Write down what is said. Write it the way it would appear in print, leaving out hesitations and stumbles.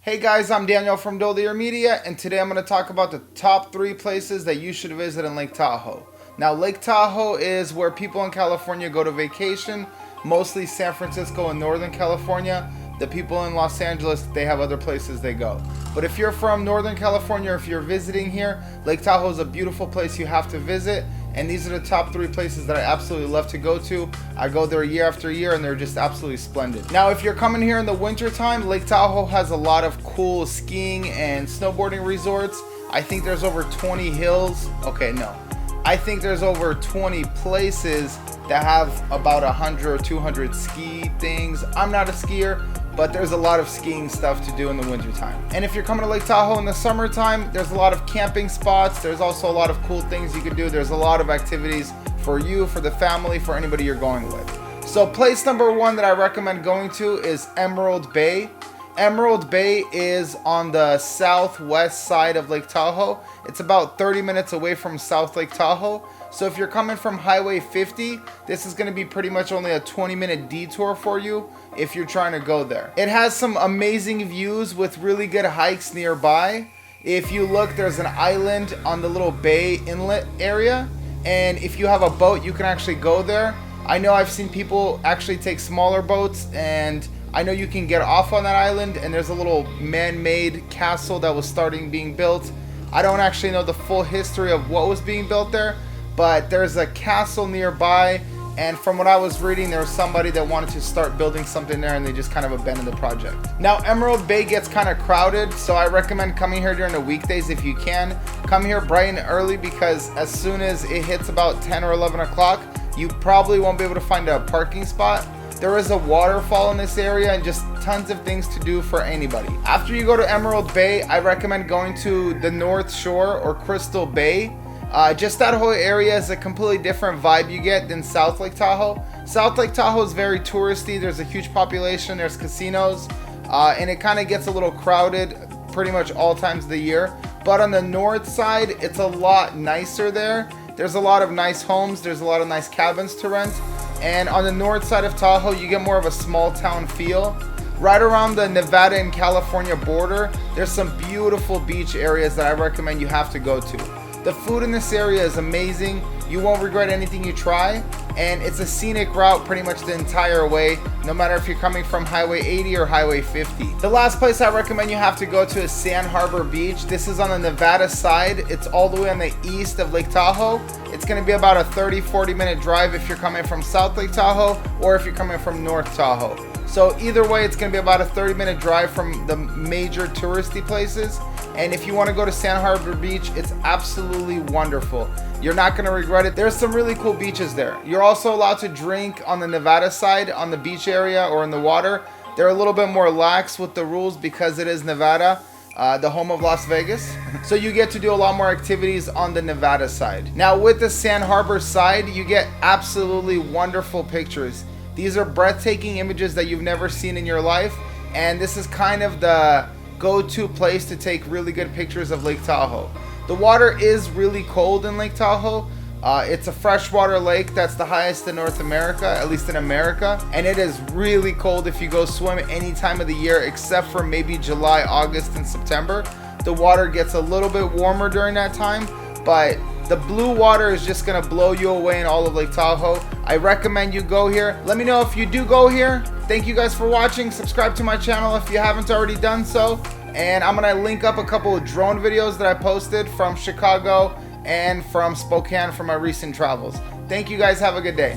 Hey guys, I'm Daniel from Doldier Media, and today I'm going to talk about the top 3 places that you should visit in Lake Tahoe. Now, Lake Tahoe is where people in California go to vacation, mostly San Francisco and Northern California. The people in Los Angeles, they have other places they go. But if you're from Northern California, or if you're visiting here, Lake Tahoe is a beautiful place you have to visit. And these are the top 3 places that I absolutely love to go to. I go there year after year and they're just absolutely splendid. Now, if you're coming here in the winter time, Lake Tahoe has a lot of cool skiing and snowboarding resorts. I think there's over 20 hills. Okay, no. I think there's over 20 places that have about 100 or 200 ski things. I'm not a skier, but there's a lot of skiing stuff to do in the wintertime. And if you're coming to Lake Tahoe in the summertime, there's a lot of camping spots. There's also a lot of cool things you can do. There's a lot of activities for you, for the family, for anybody you're going with. So place number 1 that I recommend going to is Emerald Bay. Emerald Bay is on the southwest side of Lake Tahoe. It's about 30 minutes away from South Lake Tahoe. So if you're coming from Highway 50, this is going to be pretty much only a 20-minute detour for you if you're trying to go there. It has some amazing views with really good hikes nearby. If you look, there's an island on the little bay inlet area, and if you have a boat, you can actually go there. I know I've seen people actually take smaller boats, and I know you can get off on that island, and there's a little man-made castle that was starting being built. I don't actually know the full history of what was being built there, but there's a castle nearby, and from what I was reading, there was somebody that wanted to start building something there, and they just kind of abandoned the project. Now, Emerald Bay gets kind of crowded, so I recommend coming here during the weekdays if you can. Come here bright and early, because as soon as it hits about 10 or 11 o'clock, you probably won't be able to find a parking spot. There is a waterfall in this area and just tons of things to do for anybody. After you go to Emerald Bay, I recommend going to the North Shore or Crystal Bay. Just that whole area is a completely different vibe you get than South Lake Tahoe. South Lake Tahoe is very touristy. There's a huge population. There's casinos. And it kind of gets a little crowded pretty much all times of the year. But on the north side, it's a lot nicer there. There's a lot of nice homes. There's a lot of nice cabins to rent. And on the north side of Tahoe, you get more of a small town feel. Right around the Nevada and California border, there's some beautiful beach areas that I recommend you have to go to. The food in this area is amazing. You won't regret anything you try. And it's a scenic route pretty much the entire way, no matter if you're coming from Highway 80 or Highway 50. The last place I recommend you have to go to is Sand Harbor Beach. This is on the Nevada side. It's all the way on the east of Lake Tahoe. It's going to be about a 30-40 minute drive if you're coming from South Lake Tahoe or if you're coming from North Tahoe. So either way, it's going to be about a 30-minute drive from the major touristy places. And if you want to go to Sand Harbor Beach, it's absolutely wonderful. You're not going to regret it. There's some really cool beaches there. You're also allowed to drink on the Nevada side, on the beach area or in the water. They're a little bit more lax with the rules because it is Nevada, the home of Las Vegas. So you get to do a lot more activities on the Nevada side. Now with the Sand Harbor side, you get absolutely wonderful pictures. These are breathtaking images that you've never seen in your life. And this is kind of the go-to place to take really good pictures of Lake Tahoe. The water is really cold in Lake Tahoe. It's a freshwater lake that's the highest in North America, at least in America. And it is really cold if you go swim any time of the year except for maybe July, August, and September. The water gets a little bit warmer during that time, but the blue water is just gonna blow you away in all of Lake Tahoe. I recommend you go here. Let me know if you do go here. Thank you guys for watching. Subscribe to my channel if you haven't already done so. And I'm gonna link up a couple of drone videos that I posted from Chicago and from Spokane for my recent travels. Thank you guys. Have a good day.